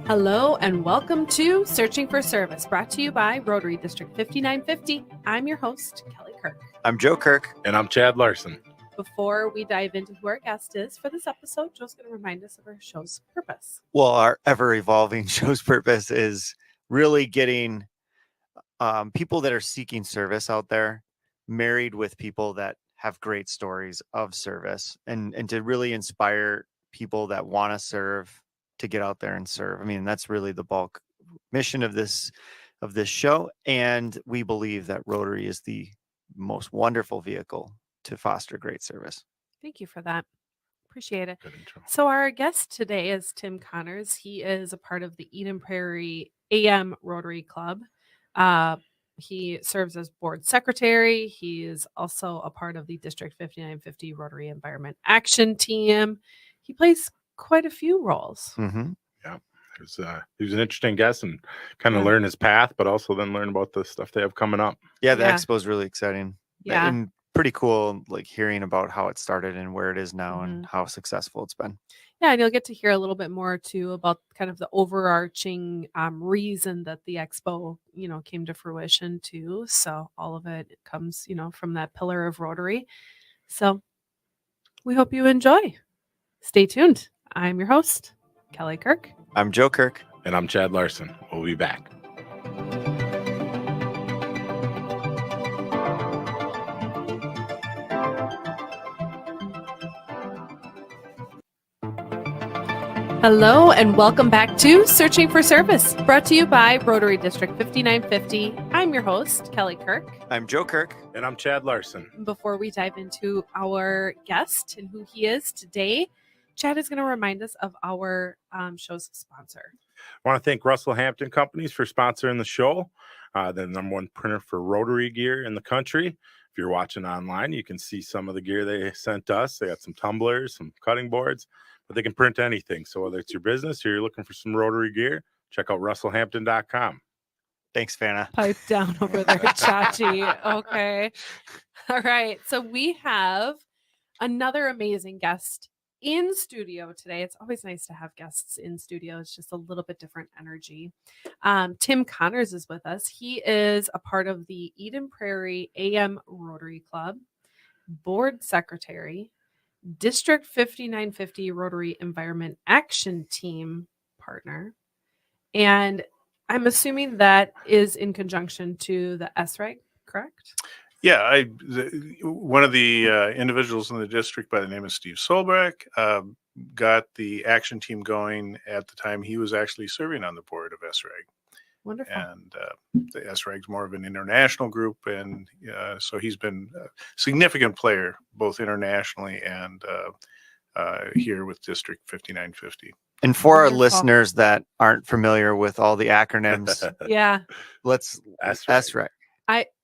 Hello and welcome to Searching for Service, brought to you by Rotary District 5950. I'm your host, Kelly Kirk. I'm Joe Kirk. And I'm Chad Larson. Before we dive into who our guest is for this episode, Joe's going to remind us of our show's purpose. Well, our ever-evolving show's purpose is really getting people that are seeking service out there married with people that have great stories of service and to really inspire people that want to serve to get out there and serve. I mean, that's really the bulk mission of this show. And we believe that Rotary is the most wonderful vehicle to foster great service. Thank you for that. Appreciate it. Good intro. So our guest today is Tim Connors. He is a part of the Praire AM Rotary Club. He serves as board secretary. He is also a part of the District 5950 Rotary Environment Action Team. He plays quite a few roles. Mm-hmm. Yeah, he was an interesting guest and kind of learn his path, but also then learn about the stuff they have coming up. Yeah, the expo is really exciting. Yeah. And pretty cool, like hearing about how it started and where it is now and how successful it's been. Yeah, and you'll get to hear a little bit more too about kind of the overarching reason that the expo, came to fruition too. So all of it comes, from that pillar of Rotary. So we hope you enjoy. Stay tuned. I'm your host, Kelly Kirk. I'm Joe Kirk. And I'm Chad Larson. We'll be back. Hello and welcome back to Searching for Service, brought to you by Rotary District 5950. I'm your host, Kelly Kirk. I'm Joe Kirk. And I'm Chad Larson. Before we dive into our guest and who he is today, Chad is going to remind us of our show's sponsor. I want to thank Russell Hampton Companies for sponsoring the show. The number one printer for Rotary gear in the country. If you're watching online, you can see some of the gear they sent us. They got some tumblers, some cutting boards, but they can print anything. So whether it's your business or you're looking for some Rotary gear, check out russellhampton.com. Thanks, Fana. Pipe down over there, Chachi. Okay. All right. So we have another amazing guest in studio today. It's always nice to have guests in studio. It's just a little bit different energy. Tim Connors is with us. He is a part of the Eden Prairie AM Rotary Club, board secretary, District 5950 Rotary Environment Action Team partner. And I'm assuming that is in conjunction to the SREG, correct? Yeah, one of the individuals in the district by the name of Steve Solbreck got the action team going at the time he was actually serving on the board of SREG. Wonderful. And the SREG is more of an international group, and so he's been a significant player both internationally and here with District 5950. And for Wonderful. our listeners that aren't familiar with all the acronyms, Yeah. let's SREG.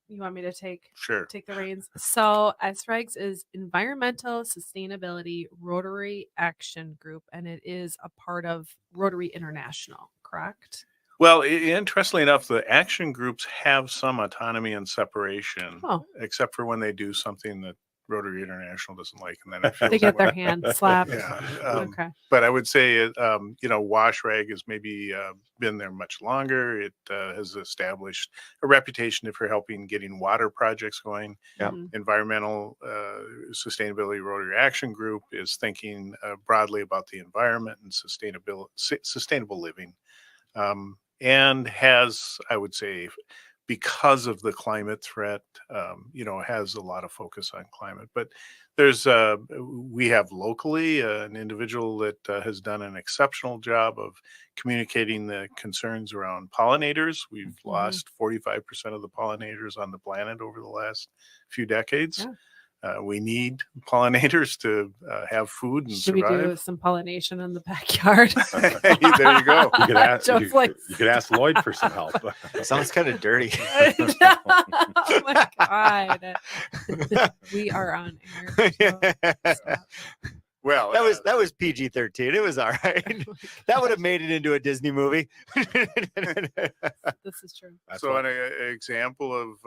You want me to take the reins? So SREGS is Environmental Sustainability Rotary Action Group, and it is a part of Rotary International, correct? Well, interestingly enough, the action groups have some autonomy and separation, except for when they do something that Rotary International doesn't like, and then it feels they get their hand slapped. Yeah. Okay. But I would say, WashRag has maybe been there much longer. It has established a reputation for helping getting water projects going. Yeah. Environmental Sustainability Rotary Action Group is thinking broadly about the environment and sustainable living, and has, I would say, because of the climate threat, has a lot of focus on climate. But we have locally an individual that has done an exceptional job of communicating the concerns around pollinators. We've lost 45% of the pollinators on the planet over the last few decades. Yeah. We need pollinators to have food and Should survive. we do some pollination in the backyard? There you go. You could ask Lloyd for some help. Sounds kind of dirty. Oh my God. We are on air. So. Well, that was PG-13. It was all right. That would have made it into a Disney movie. This is true. So an example of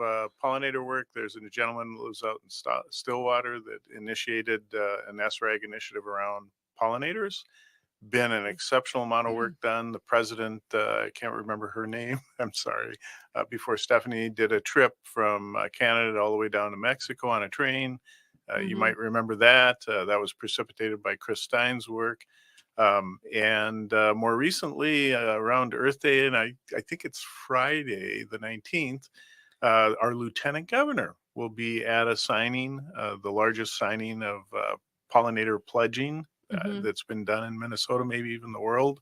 pollinator work, there's a gentleman who lives out in Stillwater that initiated an SRAG initiative around pollinators. been an exceptional amount of work done. The president, I can't remember her name, I'm sorry, before Stephanie did a trip from Canada all the way down to Mexico on a train. You might remember that. That was precipitated by Chris Stein's work. And more recently, around Earth Day, and I think it's Friday, the 19th, our lieutenant governor will be at a signing, the largest signing of pollinator pledging that's been done in Minnesota, maybe even the world.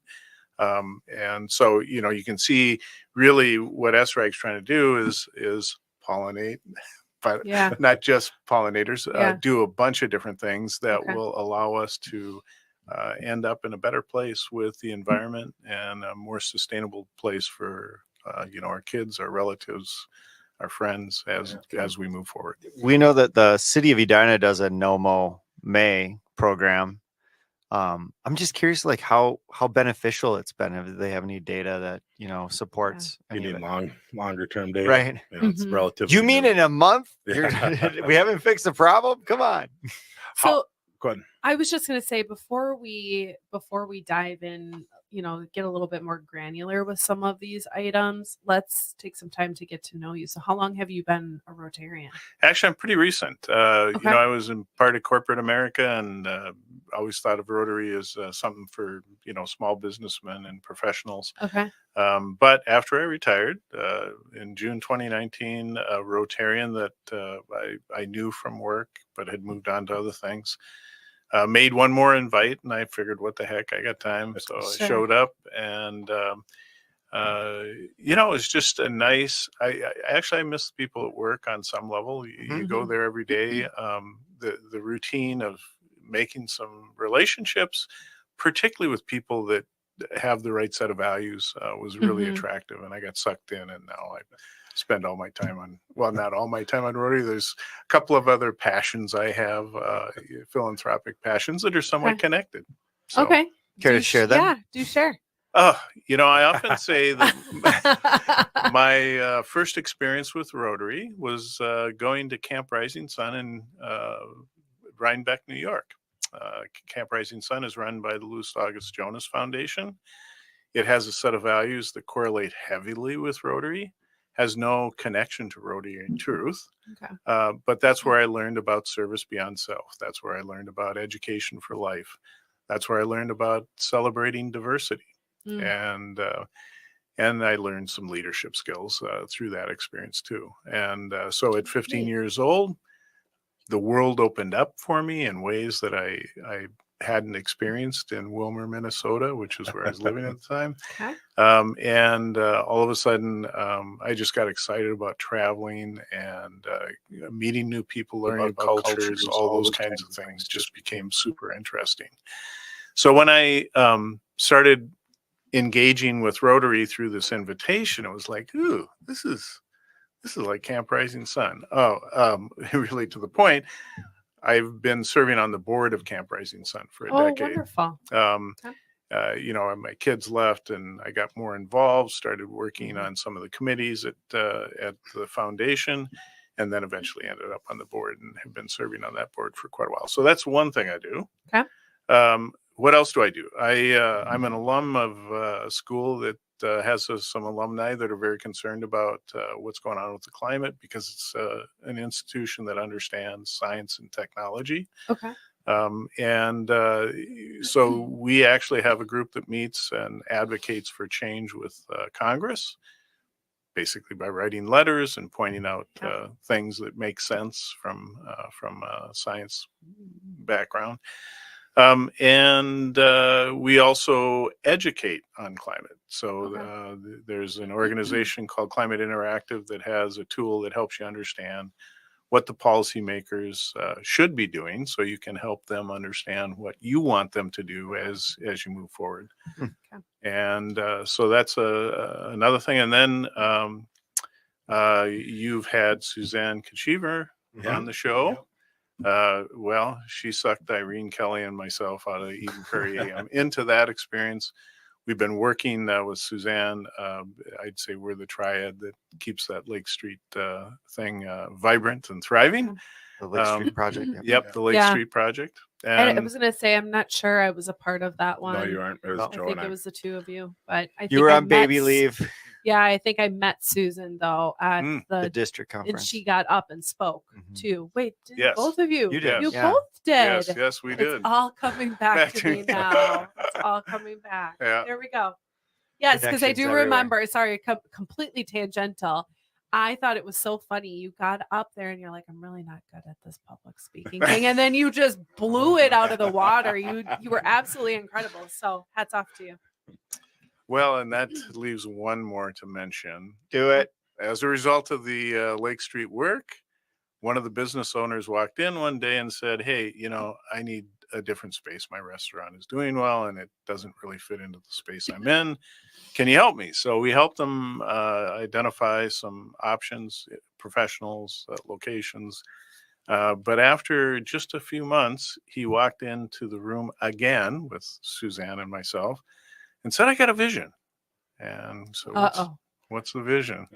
And so, you can see really what SRAG's trying to do is pollinate, but not just pollinators, do a bunch of different things that will allow us to end up in a better place with the environment and a more sustainable place for, our kids, our relatives, our friends as we move forward. We know that the city of Edina does a No Mow May program. I'm just curious, like how beneficial it's been. If they have any data that supports. You any need of it. longer term data, right? It's relatively. You mean new. in a month? Yeah. We haven't fixed the problem. Come on. So go ahead. I was just going to say before we dive in, get a little bit more granular with some of these items, let's take some time to get to know you. So how long have you been a Rotarian? Actually, I'm pretty recent. I was in part of corporate America and always thought of Rotary as something for, small businessmen and professionals. Okay. But after I retired in June 2019, a Rotarian that I knew from work but had moved on to other things, made one more invite, and I figured, what the heck, I got time. So I showed up, and it was just a nice. I miss people at work on some level. You go there every day. The routine of making some relationships, particularly with people that have the right set of values, was really attractive, and I got sucked in, and now I spend all my time on, well, not all my time on Rotary. There's a couple of other passions I have, philanthropic passions that are somewhat connected. So, okay. Care to share them? Yeah, do share. I often say that my first experience with Rotary was going to Camp Rising Sun in Rhinebeck, New York. Camp Rising Sun is run by the Louis August Jonas Foundation. It has a set of values that correlate heavily with Rotary, has no connection to Rotary in truth. Okay. But that's where I learned about service beyond self. That's where I learned about education for life. That's where I learned about celebrating diversity. And I learned some leadership skills through that experience too. And so at 15 years old, the world opened up for me in ways that I hadn't experienced in Wilmer, Minnesota, which is where I was living at the time. Okay. And all of a sudden, I just got excited about traveling and meeting new people, learning about cultures, all those kinds of things just became super interesting. So when I started engaging with Rotary through this invitation, it was like, ooh, this is like Camp Rising Sun. Really to the point, I've been serving on the board of Camp Rising Sun for a decade. Wonderful. My kids left and I got more involved, started working on some of the committees at the foundation, and then eventually ended up on the board and have been serving on that board for quite a while. So that's one thing I do. Okay. What else do I do? I'm an alum of a school that has some alumni that are very concerned about what's going on with the climate, because it's an institution that understands science and technology. Okay. So we actually have a group that meets and advocates for change with Congress, basically by writing letters and pointing out things that make sense from a science background. We also educate on climate. So there's an organization called Climate Interactive that has a tool that helps you understand what the policymakers should be doing, so you can help them understand what you want them to do as you move forward. Okay. And so that's another thing. And then you've had Suzanne Kachiver on the show. Well, she sucked Irene Kelly and myself out of Eden Prairie AM into that experience. We've been working with Suzanne. I'd say we're the triad that keeps that Lake Street thing vibrant and thriving. The Lake Street project. Yep, the Lake Yeah. Street project. I And was going to say, I'm not sure I was a part of that one. No, you aren't. It was No. I Joe think and it I. was the two of you, but I think You were I on met baby leave, Yeah, I think I met Susan though at the district and conference. she got up and spoke Mhm. too. Wait, did Yes. both of you? You did, You yeah. both did. yes, we It's did. all coming back Back to to me me. now. It's all coming back. Yeah. There we go. Yes, because I Connections do everywhere. remember. Sorry, completely tangential. I thought it was so funny. You got up there and you're like, I'm really not good at this public speaking thing. And then you just blew it out of the water. You were absolutely incredible. So hats off to you. Well, and that leaves one more to mention. Do it. As a result of the Lake Street work, one of the business owners walked in one day and said, hey, I need a different space. My restaurant is doing well and it doesn't really fit into the space I'm in. Can you help me? So we helped them identify some options, professionals, locations. But after just a few months, he walked into the room again with Suzanne and myself and said, I got a vision. And so what's the vision?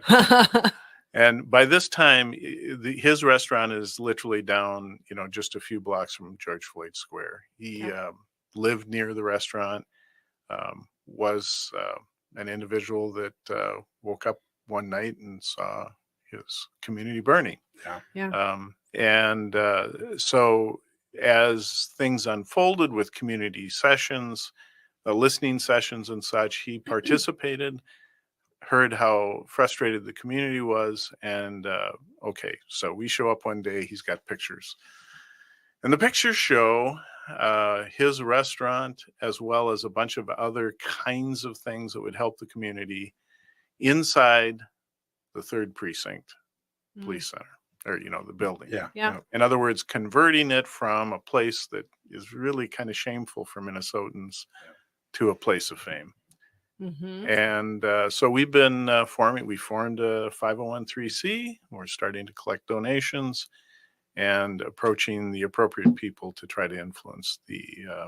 And by this time, his restaurant is literally down, just a few blocks from George Floyd Square. He lived near the restaurant, was an individual that woke up one night and saw his community burning. So as things unfolded with community sessions, listening sessions and such, he participated, heard how frustrated the community was. And so we show up one day, he's got pictures. And the pictures show his restaurant, as well as a bunch of other kinds of things that would help the community inside the 3rd Precinct Police Center, or, the building. Yeah. In other words, converting it from a place that is really kind of shameful for Minnesotans to a place of fame. Mm-hmm. And so we've been we formed a 501(c)(3). We're starting to collect donations and approaching the appropriate people to try to influence the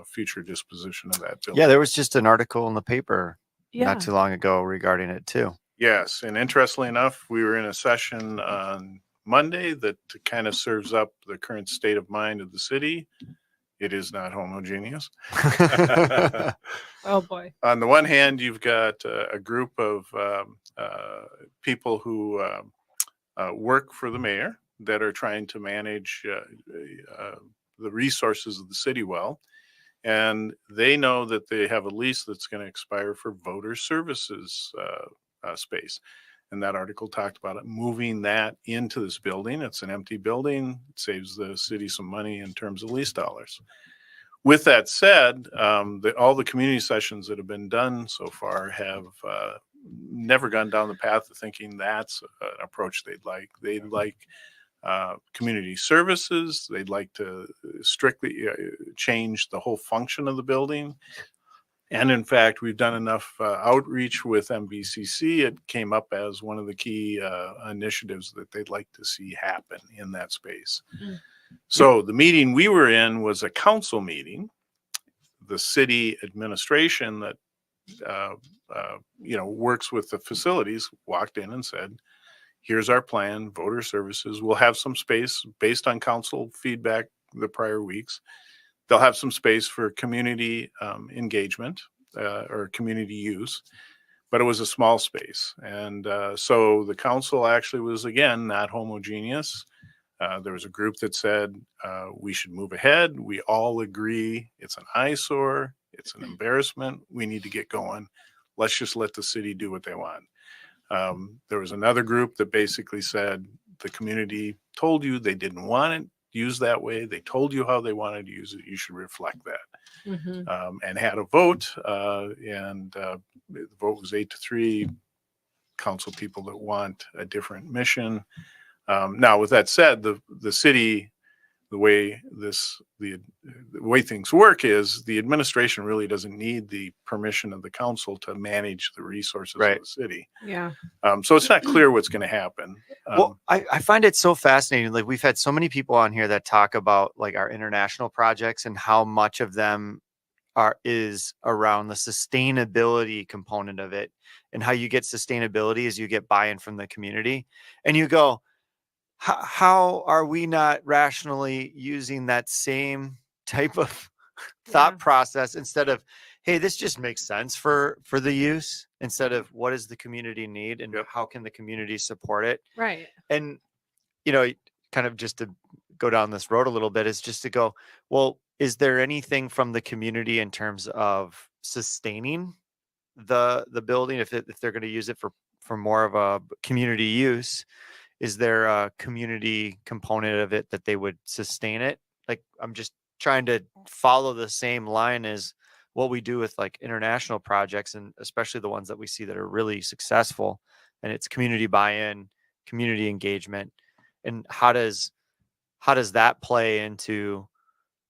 future disposition of that building. Yeah, there was just an article in the paper Yeah. not too long ago regarding it too. Yes, and interestingly enough, we were in a session on Monday that kind of serves up the current state of mind of the city. It is not homogeneous. Oh boy. On the one hand, you've got a group of people who work for the mayor that are trying to manage the resources of the city well. And they know that they have a lease that's going to expire for voter services space. And that article talked about it, moving that into this building. It's an empty building. It saves the city some money in terms of lease dollars. With that said, all the community sessions that have been done so far have never gone down the path of thinking that's an approach they'd like. They'd like community services. They'd like to strictly change the whole function of the building. And in fact, we've done enough outreach with MVCC. It came up as one of the key initiatives that they'd like to see happen in that space. Mm-hmm. So the meeting we were in was a council meeting. The city administration that works with the facilities walked in and said, here's our plan, voter services. We'll have some space based on council feedback the prior weeks. They'll have some space for community engagement or community use, but it was a small space. And so the council actually was, again, not homogeneous. There was a group that said we should move ahead. We all agree it's an eyesore. It's an embarrassment. We need to get going. Let's just let the city do what they want. There was another group that basically said the community told you they didn't want it used that way. They told you how they wanted to use it. You should reflect that. Mm-hmm. And had a vote. The vote was 8-3. Council people that want a different mission. Now, with that said, the city, the way things work is the administration really doesn't need the permission of the council to manage the resources of the city. Yeah. So it's not clear what's going to happen. Well, I find it so fascinating. Like, we've had so many people on here that talk about like our international projects and how much of them is around the sustainability component of it, and how you get sustainability is you get buy-in from the community. And you go, how are we not rationally using that same type of thought Yeah. process instead of, hey, this just makes sense for the use, instead of what does the community need and Yep. how can the community support it? Right. And kind of just to go down this road a little bit is just to go, well, is there anything from the community in terms of sustaining the building if they're going to use it for more of a community use? Is there a community component of it that they would sustain it? Like, I'm just trying to follow the same line as what we do with like international projects, and especially the ones that we see that are really successful, and it's community buy-in, community engagement. And how does that play into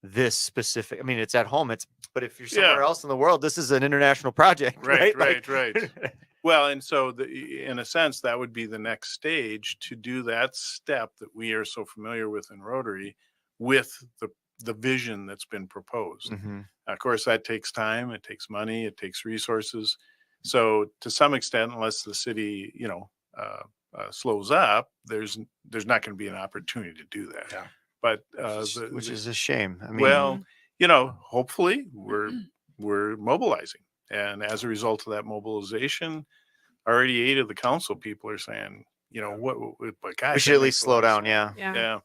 this specific? I mean, it's at home, but if you're somewhere Yeah. else in the world, this is an international project, Right, right? right, right. Well, and so in a sense, that would be the next stage to do that step that we are so familiar with in Rotary, with the vision that's been proposed. Mhm. Of course, that takes time, it takes money, it takes resources. So to some extent, unless the city, slows up, there's not going to be an opportunity to do that. Yeah. But Which is a shame. I mean, well, hopefully we're mobilizing. And as a result of that mobilization, already 8 of the council people are saying, but guys, we should that at makes least a slow lot of down. sense. Yeah. Yeah. Yeah.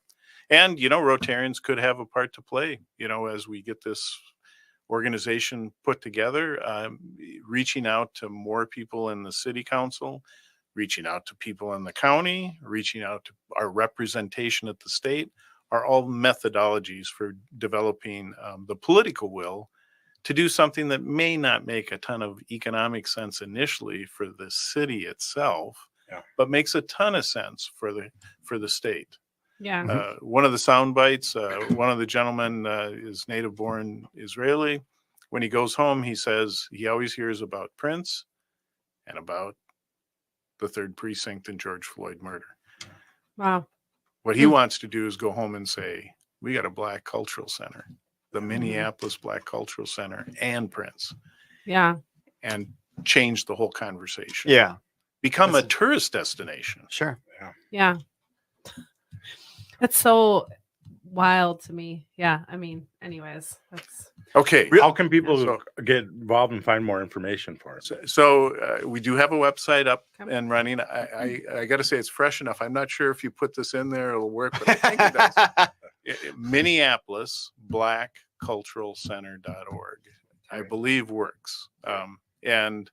And, Rotarians could have a part to play, as we get this organization put together, reaching out to more people in the city council, reaching out to people in the county, reaching out to our representation at the state, are all methodologies for developing the political will to do something that may not make a ton of economic sense initially for the city itself, but makes a ton of sense for the state. Yeah. One of the sound bites, one of the gentlemen is native born Israeli. When he goes home, he says he always hears about Prince and about the 3rd Precinct and George Floyd murder. Wow. What he wants to do is go home and say, we got a Black Cultural Center, the Minneapolis Black Cultural Center, and Prince. Yeah. And change the whole conversation. Yeah. Become a tourist destination. Sure. Yeah. That's so wild to me. Yeah. I mean, anyways, that's Okay. How can people So- get involved and find more information for it? So we do have a website up Okay. and running. I got to say it's fresh enough. I'm not sure if you put this in there, it'll work, but I think it does. Minneapolis Black Cultural Center.org, I believe works. And,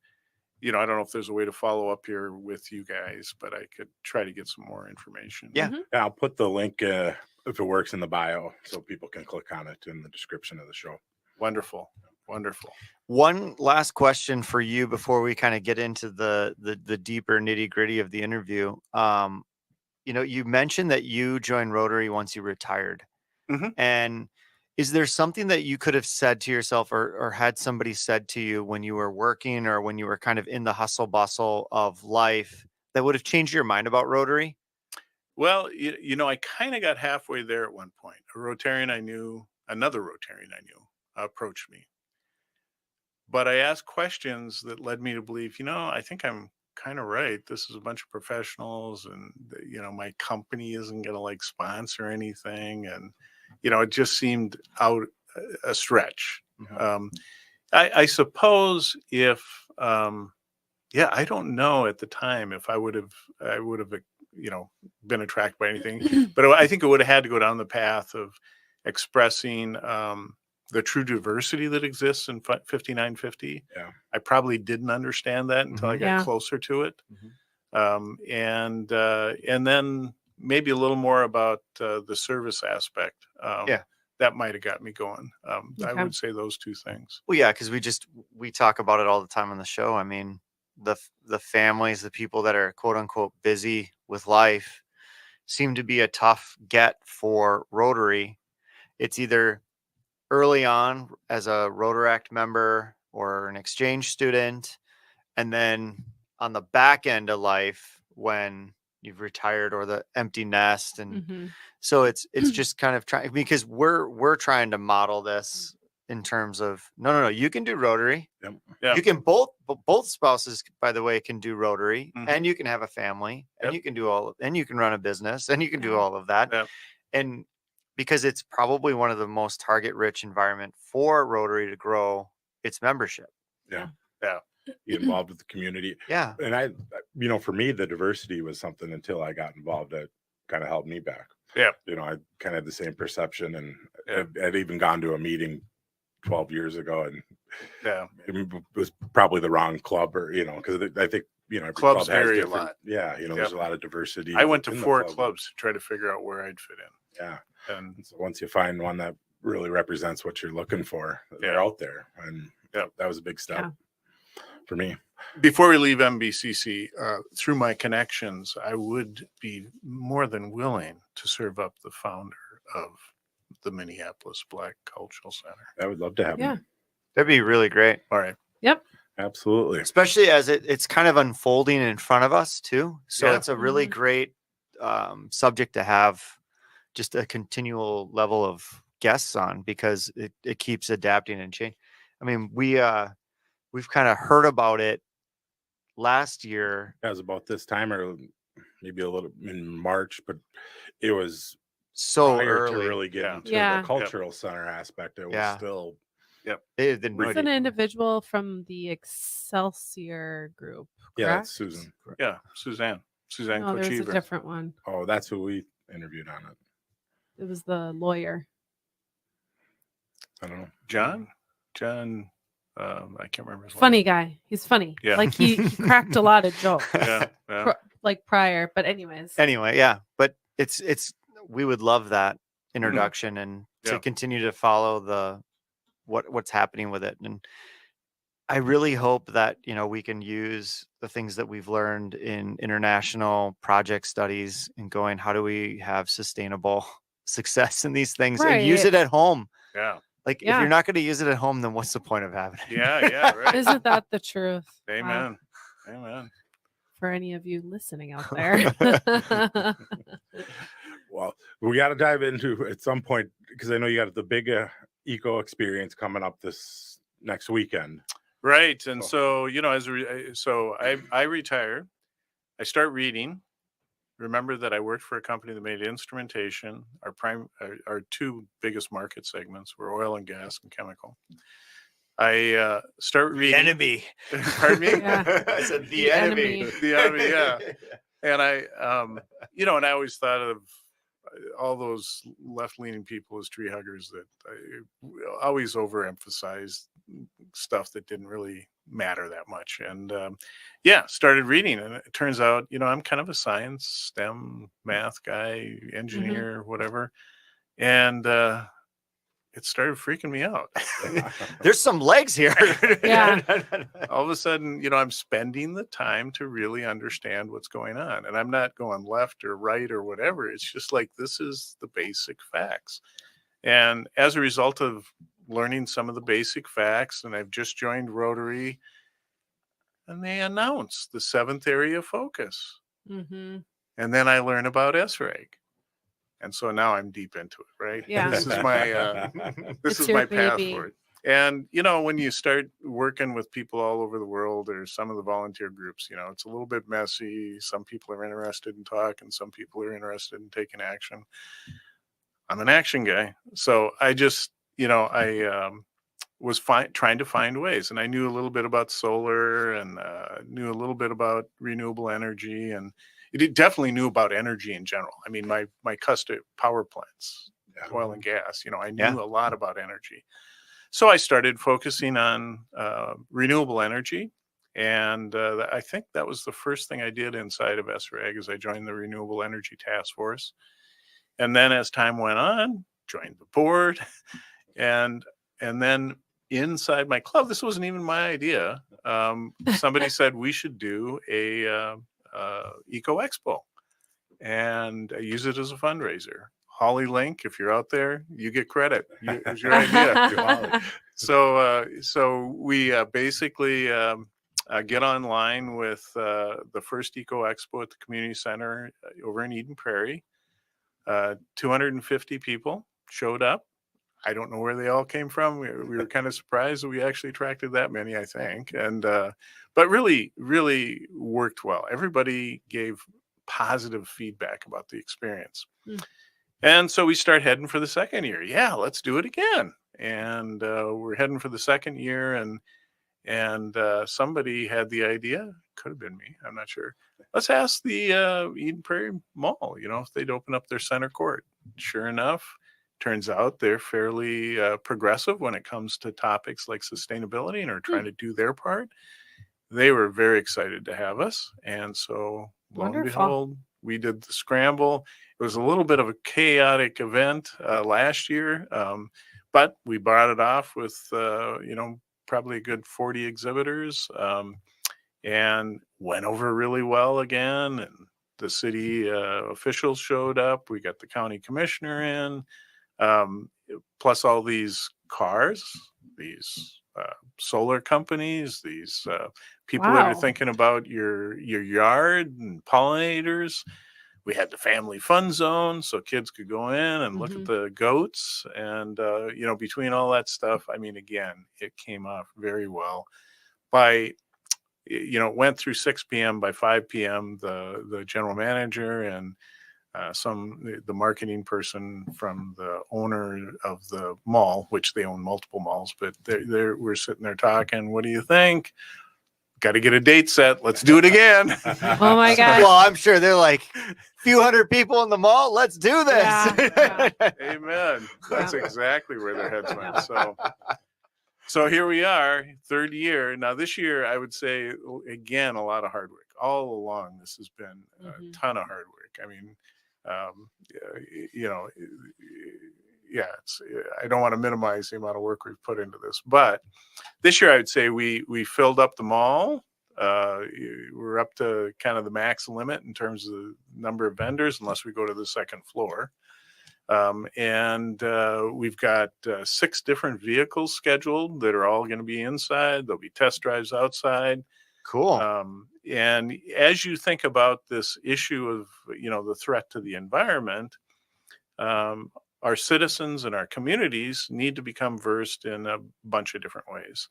I don't know if there's a way to follow up here with you guys, but I could try to get some more information. Yeah. Yeah, I'll put the link if it works in the bio so people can click on it in the description of the show. Wonderful. Wonderful. One last question for you before we kind of get into the deeper nitty gritty of the interview. You mentioned that you joined Rotary once you retired. Mhm. And is there something that you could have said to yourself or had somebody said to you when you were working or when you were kind of in the hustle bustle of life that would have changed your mind about Rotary? Well, I kind of got halfway there at one point. Another Rotarian I knew, approached me. But I asked questions that led me to believe, I think I'm kind of right. This is a bunch of professionals and, my company isn't going to like sponsor anything. And, it just seemed out a stretch. I suppose if, I don't know at the time if I would have, been attracted by anything, but I think it would have had to go down the path of expressing the true diversity that exists in 5950. Yeah. I probably didn't understand that until I got Yeah. closer to it. And then maybe a little more about the service aspect. That might have got me going. I Okay. would say those two things. Well, yeah, because we talk about it all the time on the show. I mean, the families, the people that are quote unquote busy with life seem to be a tough get for Rotary. It's either early on as a Rotaract member or an exchange student, and then on the back end of life when you've retired or the empty nest. And Mhm. so it's just kind of trying, because we're trying to model this in terms of no, you can do Rotary. You can both spouses, by the way, can do Rotary, Mhm. and you can have a family, and Yep. you can do and you can run a business, and you can do Yeah. all of that. Yep. And because it's probably one of the most target-rich environment for Rotary to grow its membership. Yeah. Yeah. Be involved with the community. Yeah. And for me, the diversity was something until I got involved that kind of held me back. Yeah. I kind of had the same perception, and Yeah. I'd even gone to a meeting 12 years ago, and Yeah. it was probably the wrong club, or because I think every Clubs club has vary a different- lot. Yeah, there's a lot of diversity. I went to in the 4 club. clubs to try to figure out where I'd fit in. Yeah, And so once you find one that really represents what you're looking for, they're Yeah. out there, and Yeah. that was a big step for me. before we leave MBCC, through my connections, I would be more than willing to serve up the founder of the Minneapolis Black Cultural Center. I would love to have Yeah. them. That'd be really great, All right. Absolutely. especially as it's kind of unfolding in front of us too. So Yeah. it's a really Mhm. great subject to have just a continual level of guests on, because it keeps adapting and changing. I mean, we've kind of heard about it last year. That was about this time, or maybe a little in March, but it was So prior to early. really getting to Yeah. the cultural center aspect. It was Yeah. still They didn't know It's an individual from the Excelsior group. yeah. That's correct? Susan. Yeah. Suzanne No, there's a Kochever. different one. Oh, that's who we interviewed on it. It was the lawyer. I don't know. John, I can't remember his Funny guy. He's funny. Yeah. Like he cracked a lot of jokes. last name. Yeah. Like Praire. But anyways. Anyway, yeah, but it's we would love that introduction and to Yeah. continue to follow what's happening with it. And I really hope that we can use the things that we've learned in international project studies and going, how do we have sustainable success in these things and use Right. it at home? Yeah. Like if Yeah. you're not going to use it at home, then what's the point of having it? Yeah. Right. Isn't that the truth? Wow. Amen. Amen. For any of you listening out there. Well, we got to dive into at some point, because I know you got the big eco experience coming up this next weekend. Right. And Oh. so, I retire. I start reading. Remember that I worked for a company that made instrumentation. Our two biggest market segments were oil and gas and chemical. I start The reading. enemy. Pardon me? Yeah. I said the The enemy. enemy. The enemy, yeah. And and I always thought of all those left-leaning people as tree huggers that always overemphasized stuff that didn't really matter that much. And started reading, and it turns out, I'm kind of a science, STEM, math guy, engineer, whatever. And it started freaking me out. There's some legs here. Yeah. All of a sudden, I'm spending the time to really understand what's going on. And I'm not going left or right or whatever. It's just like, this is the basic facts. And as a result of learning some of the basic facts, and I've just joined Rotary, and they announce the 7th area of focus. Mm-hmm. And then I learn about SREG. And so now I'm deep into it, right? Yeah. This is my It's is your my path baby. for it. And when you start working with people all over the world, or some of the volunteer groups, it's a little bit messy. Some people are interested in talking, some people are interested in taking action. I'm an action guy, so I just I was trying to find ways, and I knew a little bit about solar, and knew a little bit about renewable energy, and it definitely knew about energy in general. I mean, my custom power plants, oil and gas, I knew a lot about energy. So I started focusing on renewable energy. And I think that was the first thing I did inside of SREG, is I joined the Renewable Energy Task Force. And then as time went on, joined the board. And then inside my club, this wasn't even my idea. Somebody said we should do a Eco Expo and use it as a fundraiser. Holly Link, if you're out there, you get credit. It was your idea. So we basically get online with the first Eco Expo at the community center over in Eden Prairie. 250 people showed up. I don't know where they all came from. We were kind of surprised that we actually attracted that many, I think. And, but really, really worked well. Everybody gave positive feedback about the experience. Mm. And so we start heading for the second year. Yeah, let's do it again. And we're heading for the second year. And somebody had the idea, could have been me, I'm not sure. Let's ask the Eden Prairie Mall, if they'd open up their center court. Sure enough, turns out they're fairly progressive when it comes to topics like sustainability and are trying to do their part. They were very excited to have us. And so lo and Wonderful. behold, we did the scramble. It was a little bit of a chaotic event last year, but we brought it off with, probably a good 40 exhibitors, and went over really well again. And the city officials showed up. We got the county commissioner in, plus all these cars, these solar companies, these people that are Wow. thinking about your yard and pollinators. We had the family fun zone so kids could go in and look at the goats. And, between all that stuff, I mean, again, it came off very well. It went through 6 p.m. By 5 p.m., the general manager and the marketing person from the owner of the mall, which they own multiple malls, but we're sitting there talking, what do you think? Got to get a date set. Let's do it again. Oh my gosh. Well, I'm sure they're like, few hundred people in the mall. Let's do this. Yeah. Amen. That's exactly where their heads went. Yeah. So here we are, third year. Now this year, I would say, again, a lot of hard work. All along, this has been a ton of hard work. I mean, I don't want to minimize the amount of work we've put into this, but this year I would say we filled up the mall. We're up to kind of the max limit in terms of the number of vendors, unless we go to the second floor. And we've got 6 different vehicles scheduled that are all going to be inside. There'll be test drives outside. Cool. And as you think about this issue of, the threat to the environment, our citizens and our communities need to become versed in a bunch of different ways,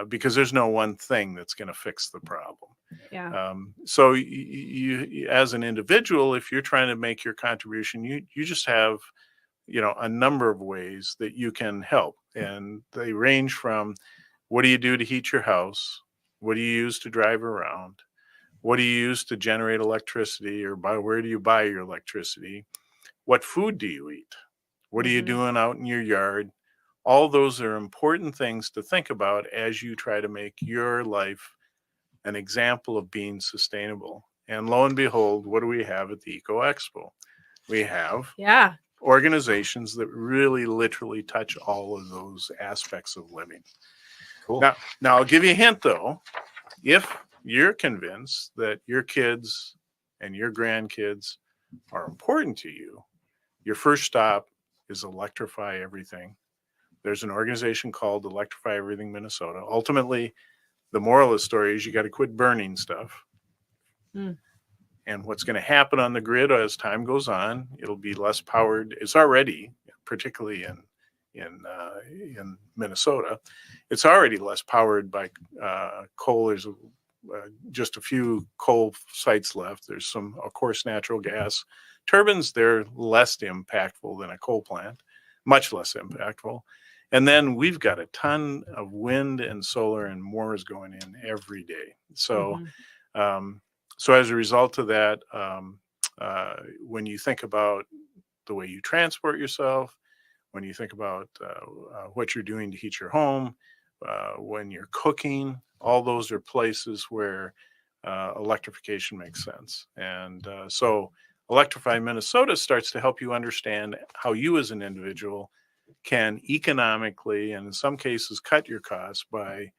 because there's no one thing that's going to fix the problem. Yeah. So you, as an individual, if you're trying to make your contribution, you just have, a number of ways that you can help. And they range from, what do you do to heat your house? What do you use to drive around? What do you use to generate electricity, or where do you buy your electricity? What food do you eat? What are you doing out in your yard? All those are important things to think about as you try to make your life an example of being sustainable. And lo and behold, what do we have at the Eco Expo? We have organizations that really literally touch all of those aspects of living. Cool. Now I'll give you a hint though. If you're convinced that your kids and your grandkids are important to you, your first stop is Electrify Everything. There's an organization called Electrify Everything Minnesota. Ultimately, the moral of the story is you got to quit burning stuff. And what's going to happen on the grid as time goes on, it'll be less powered. It's already, particularly in Minnesota, it's already less powered by coal. There's just a few coal sites left. There's some, of course, natural gas turbines. They're less impactful than a coal plant, much less impactful. And then we've got a ton of wind and solar, and more is going in every day. So, so as a result of that, when you think about the way you transport yourself, when you think about what you're doing to heat your home, when you're cooking, all those are places where electrification makes sense. And so Electrify Minnesota starts to help you understand how you as an individual can economically, and in some cases, cut your costs by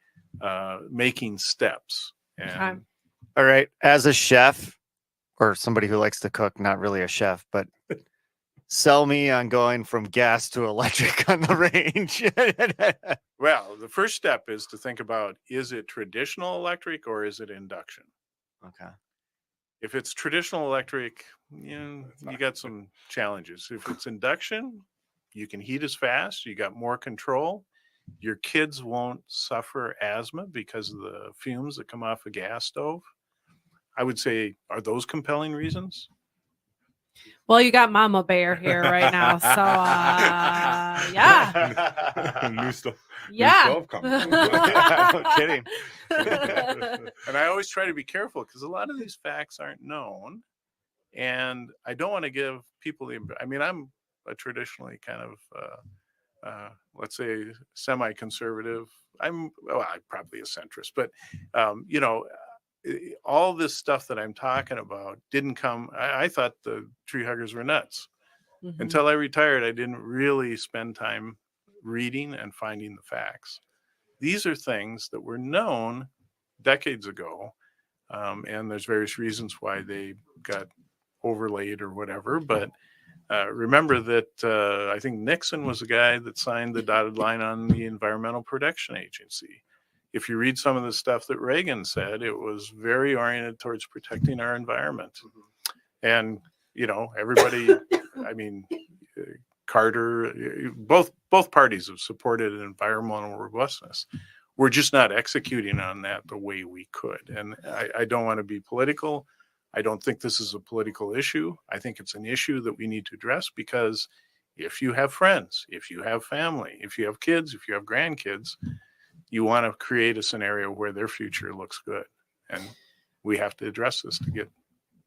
making steps. And all right, as a chef or somebody who likes to cook, not really a chef, but sell me on going from gas to electric on the range. Well, the first step is to think about, is it traditional electric or is it induction? Okay. If it's traditional electric, you got some challenges. If it's induction, You can heat as fast. You got more control. Your kids won't suffer asthma because of the fumes that come off a gas stove. I would say, are those compelling reasons? Well, you got Mama Bear here right now, so yeah, New stove. yeah. New stove coming. No kidding. And I always try to be careful because a lot of these facts aren't known. And I don't want to give people I mean, I'm a traditionally kind of, let's say, semi-conservative. I'm probably a centrist, but, all this stuff that I'm talking about didn't come. I thought the tree huggers were nuts. Mhm. Until I retired. I didn't really spend time reading and finding the facts. These are things that were known decades ago. And there's various reasons why they got overlaid or whatever. But remember that I think Nixon was the guy that signed the dotted line on the Environmental Protection Agency. If you read some of the stuff that Reagan said, it was very oriented towards protecting our environment. And, everybody, I mean, Carter, both parties have supported environmental robustness. We're just not executing on that the way we could. And I don't want to be political. I don't think this is a political issue. I think it's an issue that we need to address because if you have friends, if you have family, if you have kids, if you have grandkids, you want to create a scenario where their future looks good. And we have to address this to get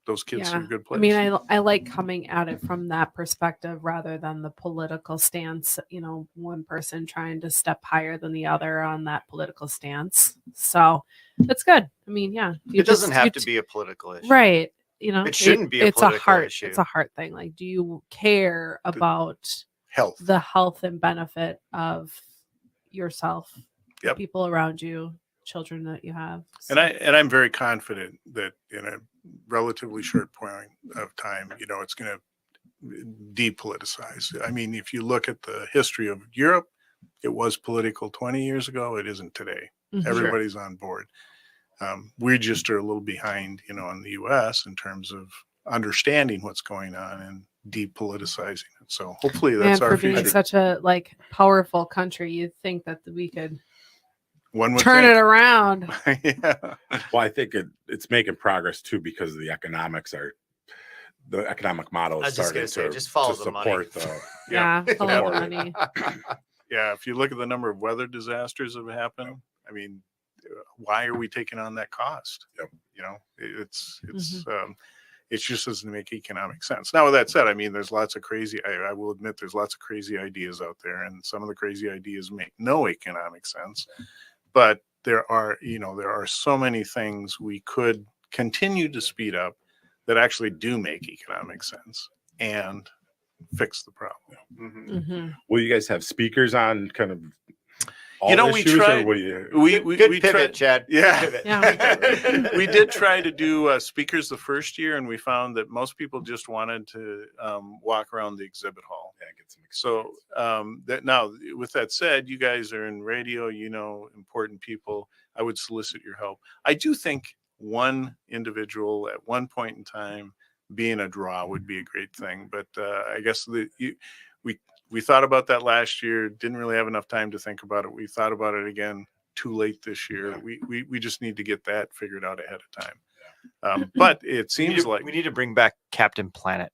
those kids to a good place. I mean, I like coming at it from that perspective rather than the political stance, one person trying to step higher than the other on that political stance. So that's good. I mean, yeah. It doesn't have to be a political issue. Right. It shouldn't be a it's political a heart issue. It's a heart thing. Like, do you care about the health and benefit of yourself, people around you, children that you have? So. And I'm very confident that in a relatively short point of time, it's going to depoliticize. I mean, if you look at the history of Europe, it was political 20 years ago. It isn't today. Mm-hmm. Everybody's on board. We just are a little behind, in the U.S. in terms of understanding what's going on and depoliticizing it. So hopefully that's our future. For being such a powerful country, you'd think that we could turn it around. Yeah. Well, I think it's making progress too because the economic model is starting to support follow the money. Yeah, if you look at the number of weather disasters that have happened, I mean, why are we taking on that cost? It just doesn't make economic sense. Now, with that said, I mean, there's lots of crazy. I will admit, there's lots of crazy ideas out there, and some of the crazy ideas make no economic sense. But there are so many things we could continue to speed up that actually do make economic sense and fix the problem. Mm-hmm. Mm-hmm. Will you guys have speakers on kind of all we issues? tried. We pivot, tried, Chad. Yeah. We did try to do speakers the first year, and we found that most people just wanted to walk around the exhibit hall. Yeah, get some experience. So now, with that said, you guys are in radio, important people. I would solicit your help. I do think one individual at one point in time being a draw would be a great thing. But I guess we thought about that last year, didn't really have enough time to think about it. We thought about it again too late this year. Yeah. We just need to get that figured out ahead of time. But it seems like we need to bring back Captain Planet.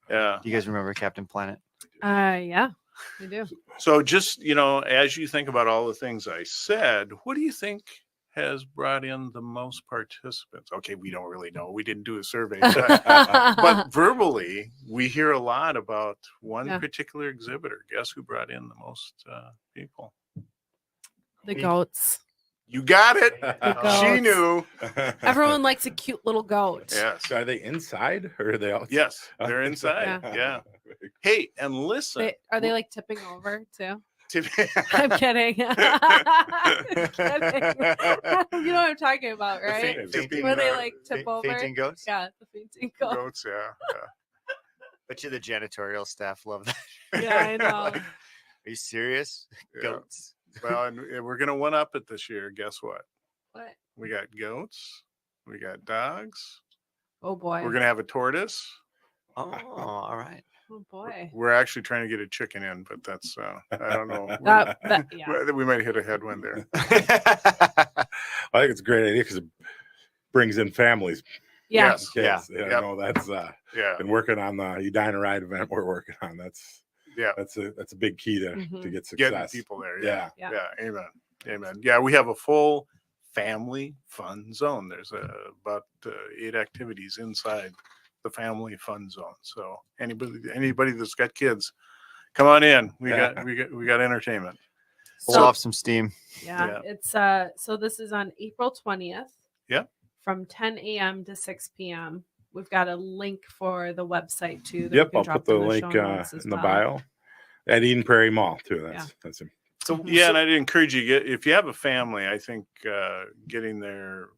Yeah. Do you guys remember Captain Planet? Yeah, we do. So just, as you think about all the things I said, what do you think has brought in the most participants? Okay, we don't really know. We didn't do a survey. But verbally, we hear a lot about one particular exhibitor. Guess who brought in the most people? The goats. You got it. She knew. Everyone likes a cute little goat. Yes. So are they inside or are they outside? Yes, they're inside. Yeah. Hey, and listen. Are they tipping over too? I'm kidding. I'm kidding. You know what I'm talking about, right? Where they tip over. Fainting goats? Yeah, the fainting goats. Goats, yeah. Bet you the janitorial staff love that. Yeah, I know. Are you serious? Yeah. Goats. Well, and we're going to one up it this year. Guess what? What? We got goats. We got dogs. Oh, boy. We're going to have a tortoise. Oh, all right. Oh boy. We're actually trying to get a chicken in, but that's I don't know. Yeah. We might hit a headwind there. I think it's a great idea because it brings in families. Yeah. Yes. Kids. Yeah. I know that's Yeah. been working on the Edina Ride event we're working on. That's a big key to Mhm. get Getting success. people there. Yeah. Yeah. Yeah. Amen. Amen. Yeah, we have a full family fun zone. There's about 8 activities inside the family fun zone. So anybody that's got kids, come on in. We got entertainment. Pull So off some steam. yeah, Yeah. it's so this is on April 20th. Yeah. From 10 a.m. to 6 p.m. We've got a link for the website too. That Yep, we can I'll drop put the in link show notes as in the well. bio at Eden Prairie Mall too. That's So Yeah, and I'd encourage you if you have a family, I think getting there,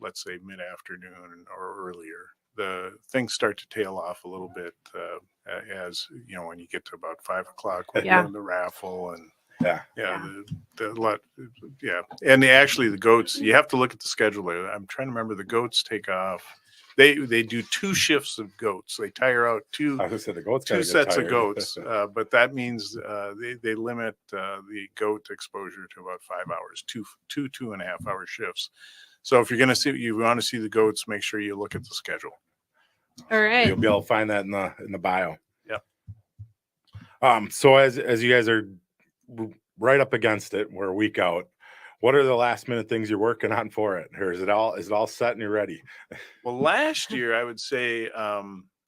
let's say mid-afternoon or earlier, the things start to tail off a little bit as you know when you get to about 5 o'clock. We're Yeah. doing the raffle and yeah. And actually the goats. You have to look at the schedule there. I'm trying to remember. The goats take off. They do 2 shifts of goats. They tire out I was gonna say the goats gotta 2 get sets of tired. goats, but that means they limit the goat exposure to about 5 hours, two 2.5 hour shifts. So if you want to see the goats, make sure you look at the schedule. All right. You'll be able to find that in the bio. Yep. So as you guys are right up against it, we're a week out. What are the last minute things you're working on for it, or is it all set and you're ready? Well, last year I would say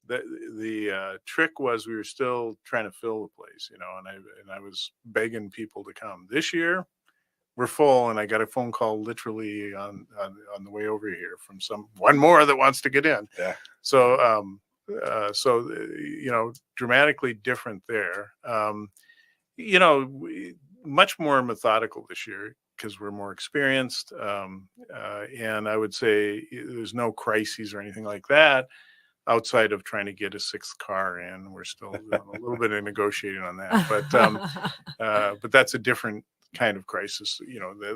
the trick was we were still trying to fill the place, and I was begging people to come. This year we're full, and I got a phone call literally on the way over here from one more that wants to get in. Yeah. So dramatically different there. Much more methodical this year because we're more experienced. And I would say there's no crises or anything like that outside of trying to get a 6th car in. We're still doing a little bit of negotiating on that, but that's a different kind of crisis.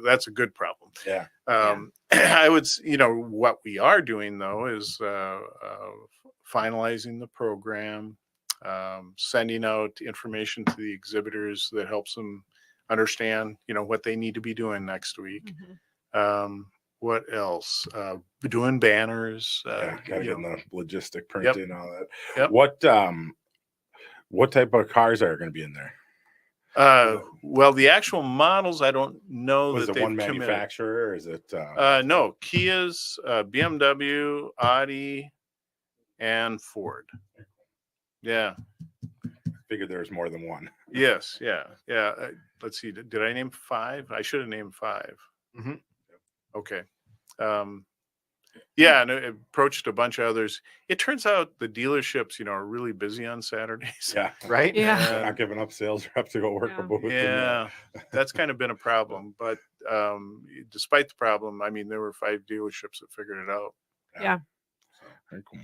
That's a good problem. Yeah. I would, what we are doing though is finalizing the program, sending out information to the exhibitors that helps them understand, what they need to be doing next week. Mhm. What else? Doing banners. Gotta get in the logistic Yep. printing and all that. Yep. What type of cars are going to be in there? Well, the actual models, I don't know. Was that it one they've committed. manufacturer, or is it? No, Kia's, BMW, Audi, and Ford. Yeah. Figured there was more than one. Yes. Yeah. Let's see. Did I name 5? I should have named 5. Mhm. Okay. Yeah, and I approached a bunch of others. It turns out the dealerships, are really busy on Saturdays. Yeah. Right? Yeah. They're not giving up sales reps to go work Yeah. a booth. Yeah, that's kind of been a problem. But despite the problem, I mean, there were 5 dealerships that figured it out. Yeah. Very cool.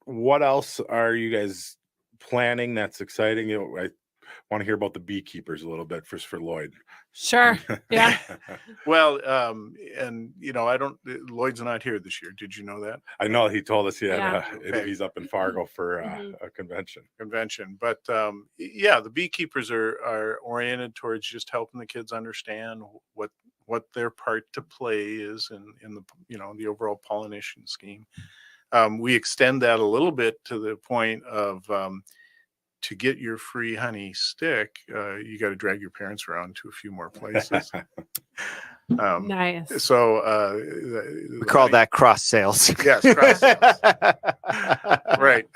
What else are you guys planning that's exciting? I want to hear about the beekeepers a little bit for Lloyd. Sure. Yeah. Well, and I don't. Lloyd's not here this year. Did you know that? I know he told us he had Yeah. Okay. he's up in Fargo for Mhm. a convention. But yeah, the beekeepers are oriented towards just helping the kids understand what their part to play is in the the overall pollination scheme. We extend that a little bit to the point of to get your free honey stick, you got to drag your parents around to a few more places. Nice. So We call that cross sales. Yes, cross sales. Right.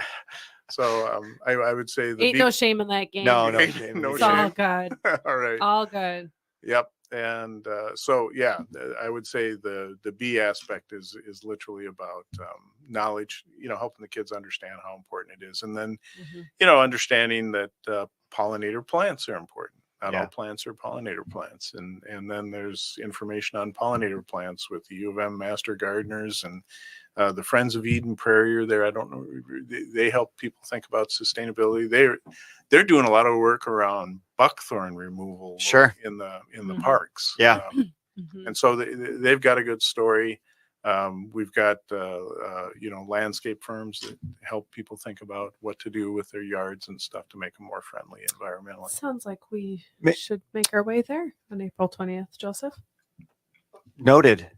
So I would say Ain't no shame in that game. No, no Ain't shame. no It's all shame. good. All right. All good. Yep. And so yeah, I would say the bee aspect is literally about knowledge, helping the kids understand how important it is, and then Mhm. understanding that pollinator plants are important. Not Yeah. all plants are pollinator plants, and then there's information on pollinator plants with the U of M Master Gardeners and the Friends of Eden Praire are there. I don't know. They help people think about sustainability. They're doing a lot of work around buckthorn removal. Sure. in the Mhm. parks. Yeah. Mhm. And so they've got a good story. We've got landscape firms that help people think about what to do with their yards and stuff to make them more friendly environmentally. Sounds like we Ma- should make our way there on April 20th, Joseph. Noted.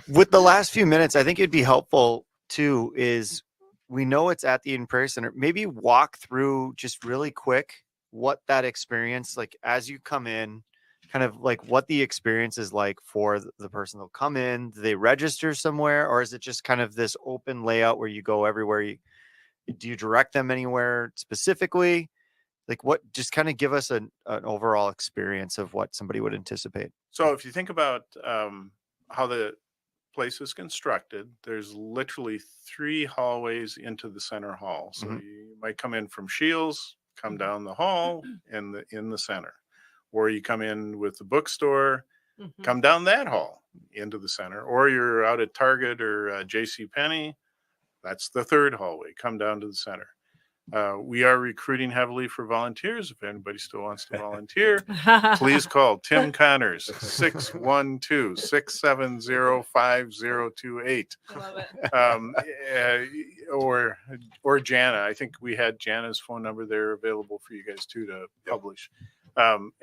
With the last few minutes, I think it'd be helpful too, is we know it's at the Eden Praire Center. Maybe walk through just really quick what that experience, like as you come in, kind of like what the experience is like for the person that'll come in. Do they register somewhere, or is it just kind of this open layout where you go everywhere? Do you direct them anywhere specifically? Like what, just kind of give us an overall experience of what somebody would anticipate. So if you think about how the place is constructed, there's literally 3 hallways into the center hall. So you might come in from Shields, come down the hall in the center, or you come in with the bookstore, come down that hall into the center, or you're out at Target or J.C. Penney. That's the 3rd hallway. Come down to the center. We are recruiting heavily for volunteers. If anybody still wants to volunteer, please call Tim Connors, 612-670-5028. I love it. Or Jana. I think we had Jana's phone number there available for you guys too to publish.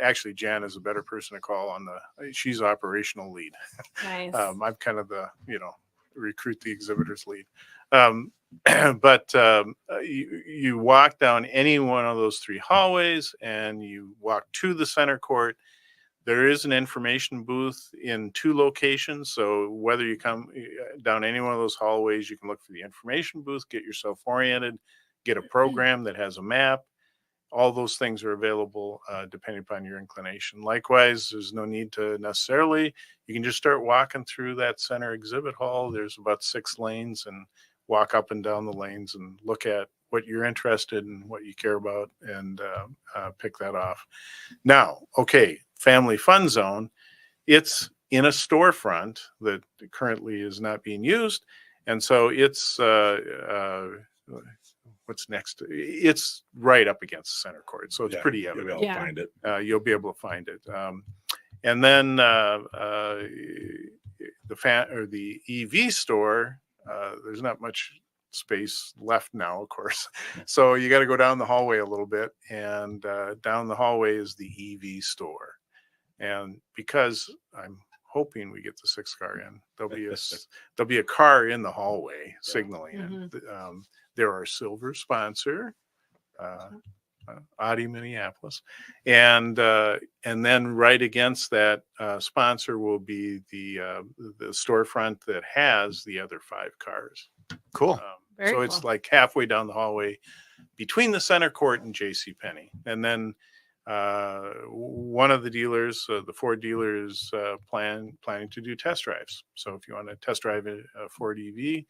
Actually, Jana's a better person to call she's operational lead. Nice. I'm kind of the, recruit the exhibitors lead. You walk down any one of those 3 hallways and you walk to the center court. There is an information booth in 2 locations. So whether you come down any one of those hallways, you can look for the information booth, get yourself oriented, get a program that has a map. All those things are available depending upon your inclination. Likewise, there's no need to necessarily, you can just start walking through that center exhibit hall. There's about 6 lanes, and walk up and down the lanes and look at what you're interested in, what you care about, and pick that off. Now, okay, family fun zone. It's in a storefront that currently is not being used. And so it's, what's next? It's right up against the center court. So it's pretty evident. You'll be able to find it. You'll be able to find it. And then the EV store, there's not much space left now, of course. So you got to go down the hallway a little bit, and down the hallway is the EV store. And because I'm hoping we get the 6th car in, there'll be a car in the hallway signaling it. They're our silver sponsor, Audi Minneapolis, and then right against that sponsor will be the storefront that has the other 5 cars. Cool. So it's like halfway down the hallway between the center court and J.C. Penney, and then one of the dealers, the Ford dealers, planning to do test drives. So if you want to test drive a Ford EV,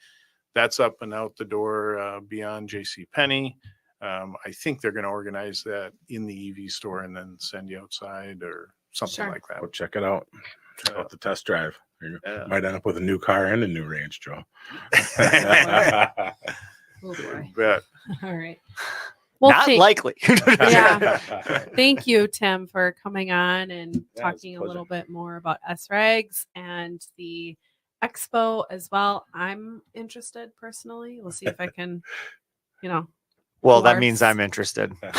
that's up and out the door beyond J.C. Penney. I think they're going to organize that in the EV store and then send you outside or something like that. Go check it out. Check out the test drive. You might end up with a new car and a new range, Joe. Oh boy. Bet. All right. Well, Not likely. Yeah. Thank you, Tim, for coming on and Yeah, talking a little bit more about SREGs and the expo as well. I'm interested personally. We'll see if I can, Well, that means I'm interested. But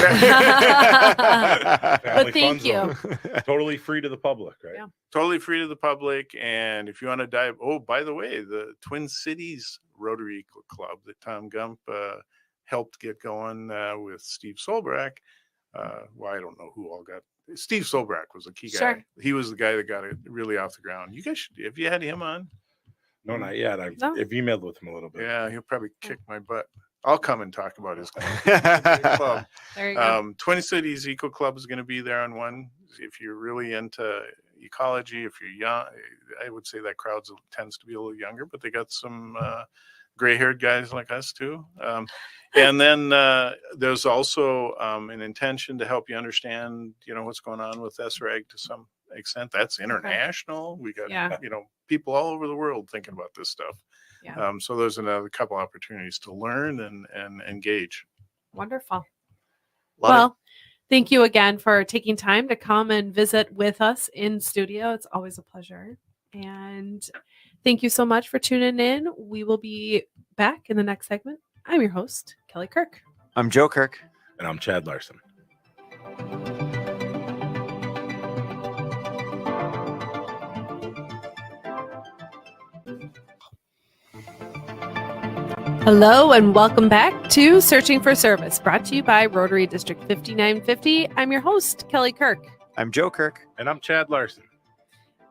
Family thank fun you. zone. Totally free to the public, right? Yeah. Totally free to the public. And if you want to dive, by the way, the Twin Cities Rotary Equal Club that Tom Gump helped get going with Steve Solbrack. Well, I don't know who all got. Steve Solbrack was a key guy. Sure. He was the guy that got it really off the ground. You guys have you had him on? No, not yet. I've emailed with him a little bit. Yeah, he'll probably kick my butt. I'll come and talk about his club. There you go. Twin Cities Eco Club is going to be there on one. If you're really into ecology, if you're young, I would say that crowd tends to be a little younger, but they got some gray-haired guys like us too. And then there's also an intention to help you understand, what's going on with SREG to some extent. That's international. We got, people all over the world thinking about this stuff. Yeah. So there's another couple opportunities to learn and engage. Wonderful. Love it. Thank you again for taking time to come and visit with us in studio. It's always a pleasure. And thank you so much for tuning in. We will be back in the next segment. I'm your host, Kelly Kirk. I'm Joe Kirk. And I'm Chad Larson. Hello and welcome back to Searching for Service, brought to you by Rotary District 5950. I'm your host, Kelly Kirk. I'm Joe Kirk. And I'm Chad Larson.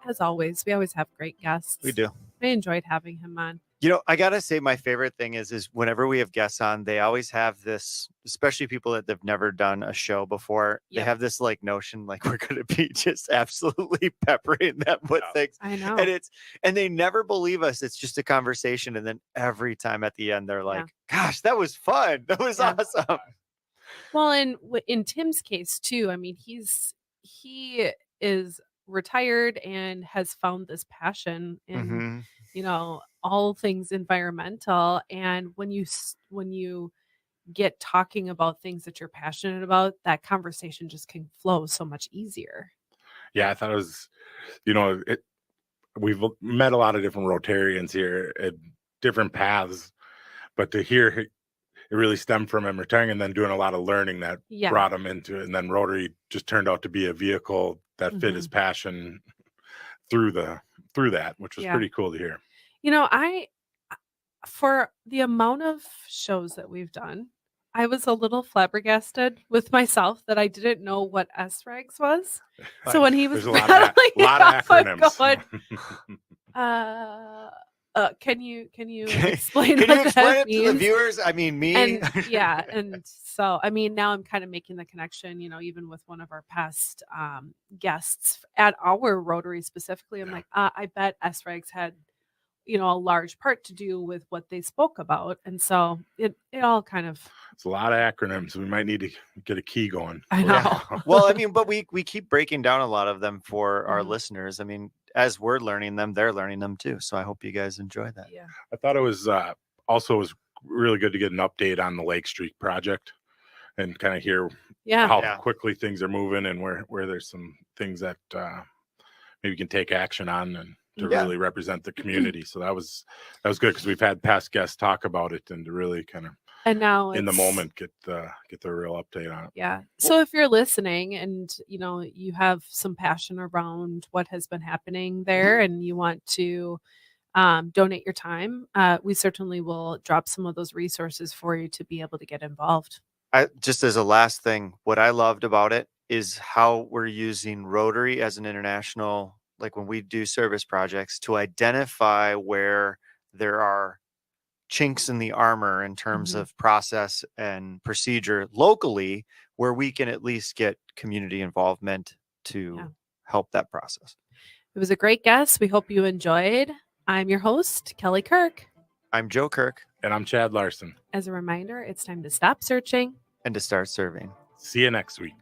As always, we always have great guests. We do. I enjoyed having him on. You know, I gotta say, my favorite thing is whenever we have guests on, they always have this, especially people that have never done a show before. Yep. They have this like notion, like we're gonna be just absolutely peppering them with things, I know. and they never believe us. It's just a conversation, and then every time at the end, they're like, "Gosh, that was fun. That was awesome." Well, and in Tim's case too, I mean, he is retired and has found this passion in all things environmental. And when you get talking about things that you're passionate about, that conversation just can flow so much easier. Yeah, I thought it was, we've met a lot of different Rotarians here at different paths, but to hear it really stemmed from him retiring and then doing a lot of learning that brought him into it. And then Rotary just turned out to be a vehicle that fit his passion through that, which was pretty cool to hear. For the amount of shows that we've done, I was a little flabbergasted with myself that I didn't know what SRAGs was. So when he was There's a lot of acronyms. Can you explain Can what you explain that it to the means? viewers? I mean, me. And so I mean, now I'm kind of making the connection. Even with one of our past guests at our Rotary specifically, I'm like, I bet SRAGs had a large part to do with what they spoke about, and so it all kind of. It's a lot of acronyms. We might need to get a key going. I know. Yeah. Well, I mean, but we keep breaking down a lot of them for our listeners. I mean, as we're learning them, they're learning them too. So I hope you guys enjoy that. Yeah. I thought it was was really good to get an update on the Lake Street project and kind of hear how quickly things are moving and where there's some things that maybe we can take action on and to really represent the community. So that was good because we've had past guests talk about it and to really kind of and now in the moment get the real update on it. Yeah. So if you're listening and you have some passion around what has been happening there and you want to donate your time, we certainly will drop some of those resources for you to be able to get involved. Just as a last thing, what I loved about it is how we're using Rotary as an international, like when we do service projects, to identify where there are chinks in the armor in terms of process and procedure locally, where we can at least get community involvement to help that process. It was a great guest. We hope you enjoyed. I'm your host, Kelly Kirk. I'm Joe Kirk. And I'm Chad Larson. As a reminder, it's time to stop searching and to start serving. See you next week.